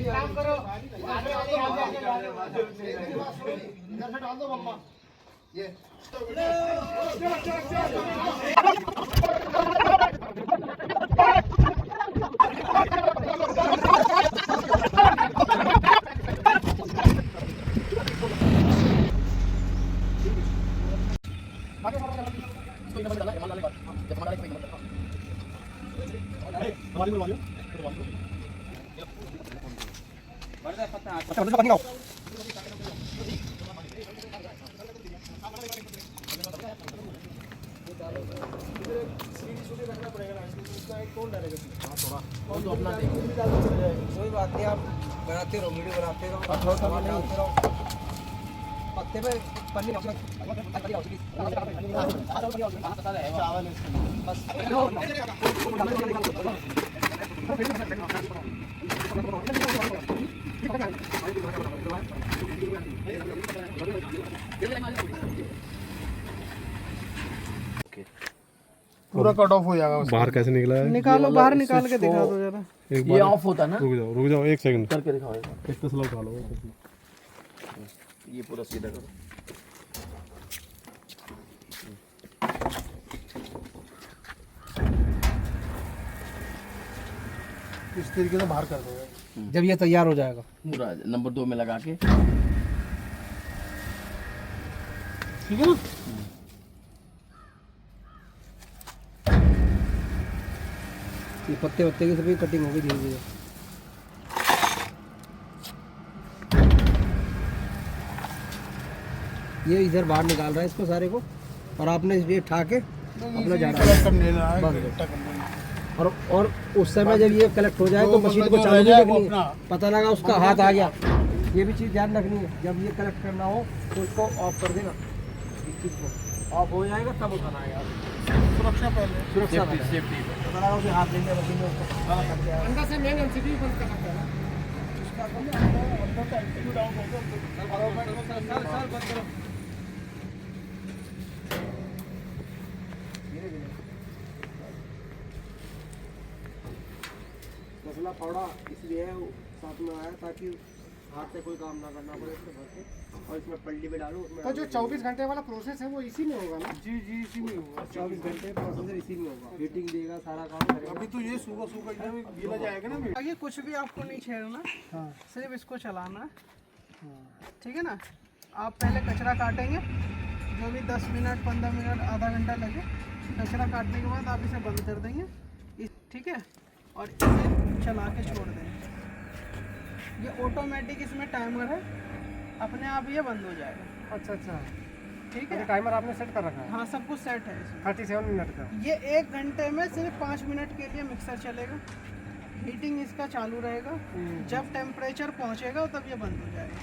काम करो, इधर से डाल दो मम्मा ये कोई बात नहीं, आप बनाते रहो, वीडियो बनाते रहो, पत्ते पे पन्नी पूरा कट ऑफ हो जाएगा। बाहर कैसे निकला है? निकालो, बाहर निकाल के दिखा दो जरा। एक ये ऑफ होता है ना, रुक जाओ 1 सेकंड करके दिखाओ एक तसला उठा लो। ये पूरा सीधा करो। इस तरीके से बाहर कर दो। जब ये तैयार हो जाएगा पूरा नंबर 2 में लगा के, ठीक है ना। ये पत्ते वत्ते की सभी कटिंग होगी धीरे धीरे। ये इधर बाहर निकाल रहा है इसको सारे को, और आपने ये ठा के अपना जा रहा है। और उस समय जब ये कलेक्ट हो जाए तो मशीन को चालू नहीं रखनी है, पता लगा उसका हाथ आ गया। ये भी चीज़ ध्यान रखनी है, जब ये कलेक्ट करना हो तो उसको ऑफ कर देना। इस चीज़ को ऑफ हो जाएगा तब उठाना है। सुरक्षा पहले, सुरक्षा सेफ्टी पता लगा उसे हाथ लेंगे मशीन में, उसको कर दिया। अंदर से मेन एलसीडी बंद कर सकते हैं ना। इसका अंदर का एलसीडी डाउन हो गया। सर बंद करो। मसला फावड़ा इसलिए है साथ में आया ताकि हाथ से कोई काम ना करना पड़े इसको भर के, और इसमें पल्ली में डालो उसमें। तो जो 24 घंटे वाला प्रोसेस है वो इसी में होगा ना? जी जी इसी में होगा, 24 घंटे प्रोसेसर इसी में होगा, हीटिंग देगा, सारा काम करेगा। अभी तो ये सूखा सूखा एकदम गीला जाएगा ना। आगे कुछ भी आपको नहीं छेड़ना, सिर्फ इसको चलाना है, ठीक है ना। आप पहले कचरा काटेंगे, जो भी 10 मिनट 15 मिनट आधा घंटा लगे, कचरा काटने के बाद आप इसे बंद कर देंगे, ठीक है, और इसे चला के छोड़ देंगे। ये ऑटोमेटिक इसमें टाइमर है, अपने आप ये बंद हो जाएगा। अच्छा अच्छा, ठीक है, टाइमर आपने सेट कर रखा है? हाँ सब कुछ सेट है इसमें। 37 मिनट का। ये 1 घंटे में सिर्फ 5 मिनट के लिए मिक्सर चलेगा, हीटिंग इसका चालू रहेगा, जब टेम्परेचर पहुंचेगा तब ये बंद हो जाएगा।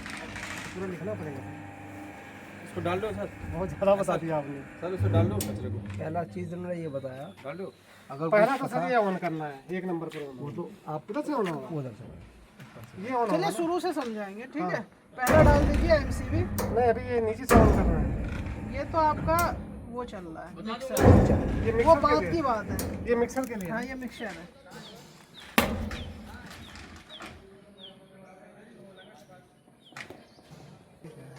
पूरा लिखना पड़ेगा। इसको डाल दो सर। बहुत ज़्यादा बता दिया आपने सर उसको डाल दो कचरे को, पहला चीज़ उन्होंने ये बताया, डाल दो। अगर पहला तो सर ये ऑन करना है, 1 नंबर पर ऑन। वो तो आप उधर से ऑन होगा, उधर से ये ऑन चलिए होगा। शुरू से समझाएंगे, ठीक है। पहला डाल दीजिए एमसीबी। नहीं, अभी ये नीचे से ऑन करना है। ये तो आपका वो चल रहा है मिक्सर, ये वो मिक्सर के बात लिए, की बात है। ये मिक्सर के लिए। हाँ ये मिक्सर है।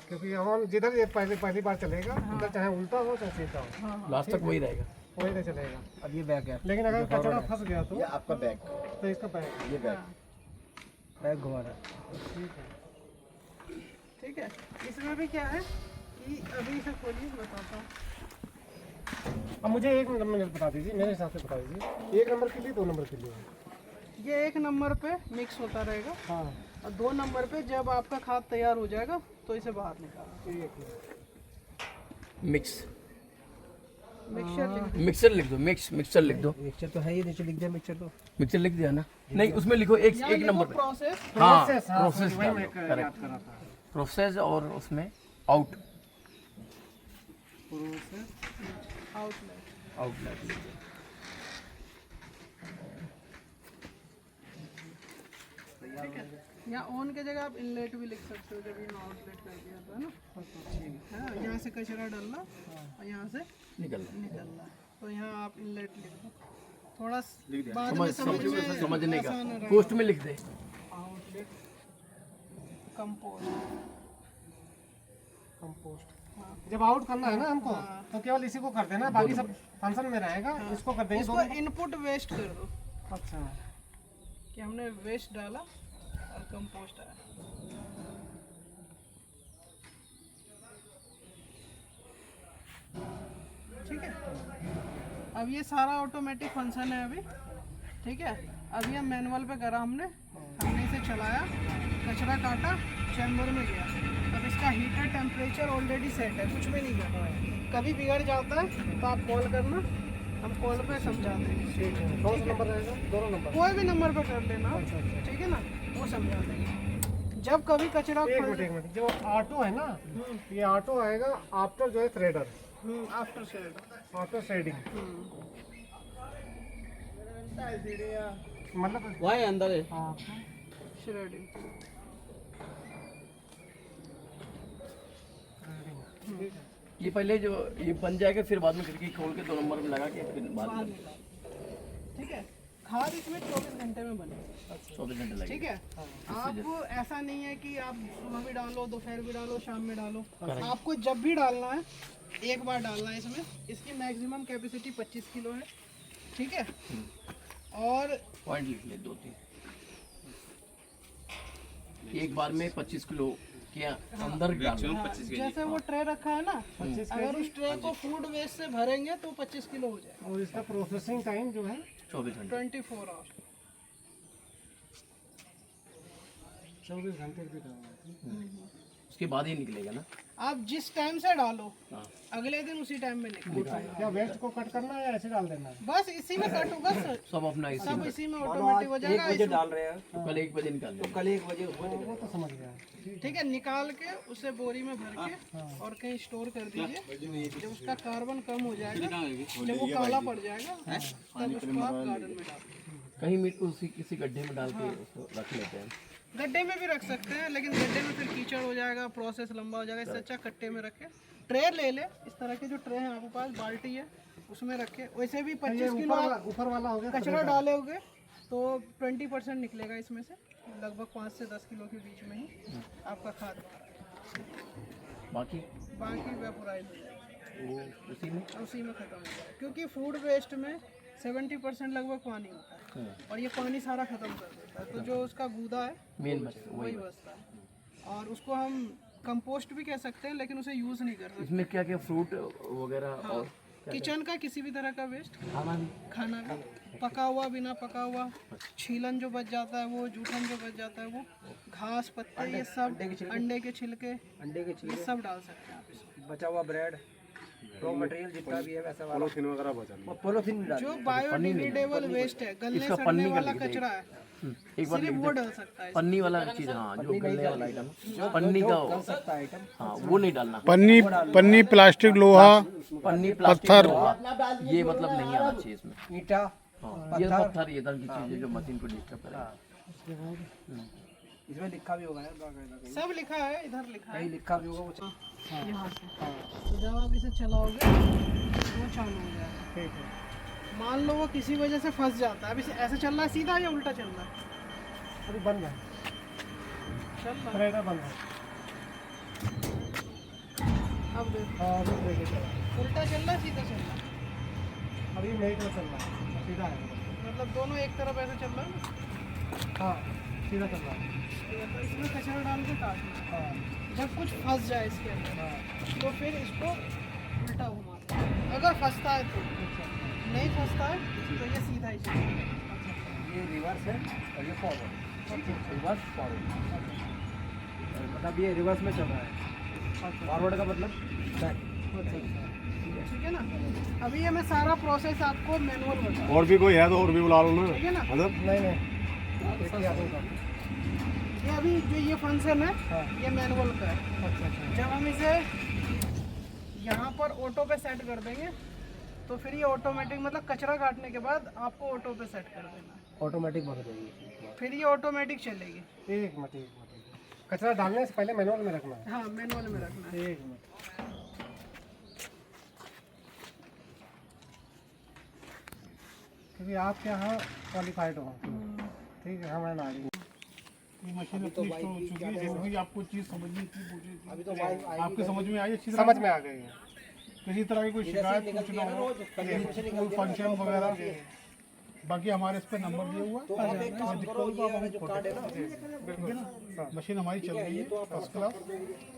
क्योंकि ऑन जिधर ये पहली बार चलेगा, उधर चाहे उल्टा हो चाहे सीधा हो, लास्ट तक वही रहेगा। वही नहीं चलेगा। अब ये बैग है, लेकिन अगर कचरा फंस गया तो ये आपका बैग, तो इसका बैग। ये बैग। बैग घुमा रहा है, ठीक है। ठीक है। इसमें भी क्या है कि अभी इसे खोलिए, बताता हूँ। अब मुझे 1 नंबर बता दीजिए, मेरे हिसाब से बता दीजिए, 1 नंबर के लिए 2 नंबर के लिए। ये 1 नंबर पे मिक्स होता रहेगा, हाँ और 2 नंबर पे जब आपका खाद तैयार हो जाएगा तो इसे बाहर निकालना। ठीक है। मिक्स, मिक्सचर मिक्सर लिख दो, मिक्सर लिख दो। मिक्सचर तो है ही, नीचे लिख दिया मिक्सचर तो। मिक्सर लिख दिया ना? नहीं, उसमें लिखो एक नंबर पे। प्रोसेस, हाँ, प्रोसेस वही मैं करेक्ट, याद कर रहा था। प्रोसेस, और उसमें आउट, आउटलेट। आउटलेट। ठीक है, यहाँ ऑन की जगह आप इनलेट भी लिख सकते हो, जब ये आउटलेट कर दिया था ना। हाँ, यहाँ से कचरा डालना और यहाँ से निकलना। निकलना। तो यहाँ आप इनलेट लिख दो, थोड़ा बाद में समझने का आसान रहेगा। पोस्ट में लिख दे। आउटलेट कंपोस्ट, कंपोस्ट हाँ। जब आउट करना है ना हमको हाँ। तो केवल इसी को कर देना, बाकी सब फंक्शन में रहेगा। इसको कर देंगे इसको इनपुट वेस्ट कर दो अच्छा कि हमने वेस्ट डाला और कंपोस्ट आया। ठीक है, अब ये सारा ऑटोमेटिक फंक्शन है अभी। ठीक है, अब ये मैनुअल पे करा हमने इसे चलाया, कचरा काटा, चैम्बर में गया। अब इसका हीटर टेम्परेचर ऑलरेडी सेट है, कुछ भी नहीं करना है। कभी बिगड़ जाता है तो आप कॉल करना, हम कॉल पे समझा देंगे। ठीक है, कौन सा नंबर रहेगा? दोनों नंबर। कोई भी नंबर पे कर लेना, ठीक है ना, वो समझा देंगे। जब कभी कचरा एक मिनट जो ऑटो है ना, ये ऑटो आएगा आफ्टर जो है threader, after shed, after shedding. मतलब वहाँ अंदर है। हाँ श्रेडिंग। ये पहले जो ये बन जाएगा, फिर बाद में खिड़की खोल के 2 नंबर में लगा के फिर बाद में ठीक है, खाद इसमें 24 घंटे में बनेगी। 24 घंटे लगेगा। ठीक है, आप ऐसा नहीं है कि आप सुबह भी डालो, दोपहर भी डालो, शाम में डालो। आपको जब भी डालना है एक बार डालना है इसमें। इसकी मैक्सिमम कैपेसिटी 25 किलो है। ठीक है, और पॉइंट लिख ले 2-3। एक बार में 25 किलो के अंदर डालना। जैसे वो ट्रे रखा है ना, अगर उस ट्रे को फूड वेस्ट से भरेंगे तो 25 किलो हो जाएगा। और इसका प्रोसेसिंग टाइम जो है 24 घंटे। 24 आवर। 24 घंटे भी डालना है। उसके बाद ही निकलेगा ना। आप जिस टाइम से डालो हाँ। अगले दिन उसी टाइम में निकलेगा। क्या वेस्ट को कट करना है या ऐसे डाल देना है? बस इसी में कट होगा सर, सब अपना इसी सब में। इसी में ऑटोमेटिक हो जाएगा। डाल रहे हैं तो कल 1 बजे निकाल देंगे। कल 1 बजे वो तो समझ गया। ठीक है, निकाल के उसे बोरी में भर के और कहीं स्टोर कर दीजिए। जब उसका कार्बन कम हो जाएगा, जब वो काला पड़ जाएगा, तब उसको आप गार्डन में डाल। कहीं मिट उसी किसी गड्ढे में डाल के उसको रख लेते हैं। गड्ढे में भी रख सकते हैं, लेकिन गड्ढे में फिर कीचड़ हो जाएगा, प्रोसेस लंबा हो जाएगा। इससे अच्छा कट्टे में रखे। ट्रे ले ले, इस तरह के जो ट्रे हैं आपके पास, बाल्टी है, उसमें रखे। वैसे भी 25 किलो आप ऊपर वाला हो गया कचरा डालोगे तो 20% निकलेगा इसमें से, लगभग 5 से 10 किलो के बीच में ही आपका खाद। बाकी बाकी वेपोराइज हो जाएगा, वो उसी में उसी में खत्म हो जाएगा। क्योंकि फूड वेस्ट में 70% लगभग पानी होता है, और ये पानी सारा खत्म कर देता है। तो जो उसका गूदा है मेन बस वही बचता है, और उसको हम कंपोस्ट भी कह सकते हैं, लेकिन उसे यूज़ नहीं कर सकते। इसमें क्या क्या फ्रूट वगैरह और किचन का किसी भी तरह का वेस्ट, खाना खाना का, पका हुआ, बिना पका हुआ, छीलन जो बच जाता है वो, जूठन जो बच जाता है वो, घास पत्ते, ये सब, अंडे के छिलके, ये सब डाल सकते हैं आप इसमें। बचा हुआ ब्रेड, रॉ मटेरियल जितना भी है वैसा वाला पॉलीथीन वगैरह बचा पॉलीथीन डाल। जो बायोडिग्रेडेबल वेस्ट है, गलने सड़ने वाला कचरा है, एक बार सिर्फ वो डाल सकता है। पन्नी वाला चीज, हाँ, जो गलने वाला आइटम, पन्नी का हो सकता आइटम हाँ, वो नहीं डालना। पन्नी प्लास्टिक लोहा पन्नी प्लास्टिक लोहा, ये मतलब नहीं आना चाहिए इसमें। ईटा, हाँ, ये पत्थर, ये तरह की चीजें जो मशीन को डिस्टर्ब करेगा। इसमें लिखा भी होगा यार, बाकायदा सब लिखा है, इधर लिखा है कहीं लिखा भी होगा वो। यहाँ से। तो जब आप इसे चलाओगे वो चालू हो जाएगा। ठीक है। मान लो वो किसी वजह से फंस जाता है, अब इसे ऐसे चल रहा है सीधा या उल्टा चल रहा है? अभी बंद है, चल रहा है। थ्रेडर बंद है। अब देखो, हाँ अभी थ्रेडर चला है। उल्टा चल रहा है, सीधा चल रहा है, अभी मेरी तरफ चल रहा है, सीधा है। मतलब दोनों एक तरफ ऐसे चल रहा है ना। हाँ सीधा चल रहा है। तो इसमें कचरा डाल के काटना है। हाँ जब कुछ फंस जाए इसके अंदर हाँ तो फिर इसको उल्टा घुमाना है। अगर फंसता है तो, नहीं फंसता है तो ये सीधा ही चलेगा। ये रिवर्स है और ये फॉरवर्ड, रिवर्स फॉरवर्ड, मतलब ये रिवर्स में चल रहा है। फॉरवर्ड का मतलब बैक। ठीक है ना, अभी ये मैं सारा प्रोसेस आपको मैनुअल बता। और भी कोई है तो और भी बुला लो ना। ठीक है ना, मतलब नहीं ये अभी जो ये फंक्शन है हाँ। ये मैनुअल का है। अच्छा अच्छा जब हम इसे यहाँ पर ऑटो पे सेट कर देंगे तो फिर ये ऑटोमेटिक, मतलब कचरा काटने के बाद आपको ऑटो पे सेट कर देना है, ऑटोमेटिक बंद हो जाएगी। फिर ये ऑटोमेटिक चलेगी। एक मिनट कचरा डालने से पहले मैनुअल में रखना है। हाँ, मैनुअल में रखना है। एक मिनट क्योंकि आपके यहाँ क्वालिफाइड हो, ठीक है, हमारे ना ये मशीन अपनी स्टोर हो चुकी है, जो भी आपको चीज़ समझनी थी पूछी थी, अभी तो वाइफ आपकी समझ में आई अच्छी तरह? समझ में आ गई है। किसी तरह की कोई शिकायत पूछना हो, कोई फंक्शन वगैरह, बाकी हमारे इस पे नंबर दिया हुआ तो आप एक काम करो, ये वाला जो कार्ड है ना, ठीक है ना। मशीन हमारी चल रही है फर्स्ट क्लास,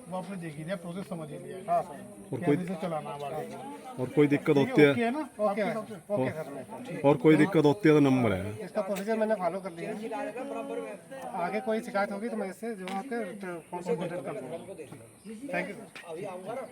वो आपने देखी लिया, प्रोसेस समझ ही लिया। हाँ सर, और कोई से चलाना है बाकी। और कोई दिक्कत होती ओके है है ना? Okay okay sir. और कोई दिक्कत होती है तो नंबर है। इसका प्रोसीजर मैंने फॉलो कर लिया है। आगे कोई शिकायत होगी तो मैं इससे जो आपके फोन से कॉन्टेक्ट कर दूँगा। Thank you sir. अभी आऊँगा ना।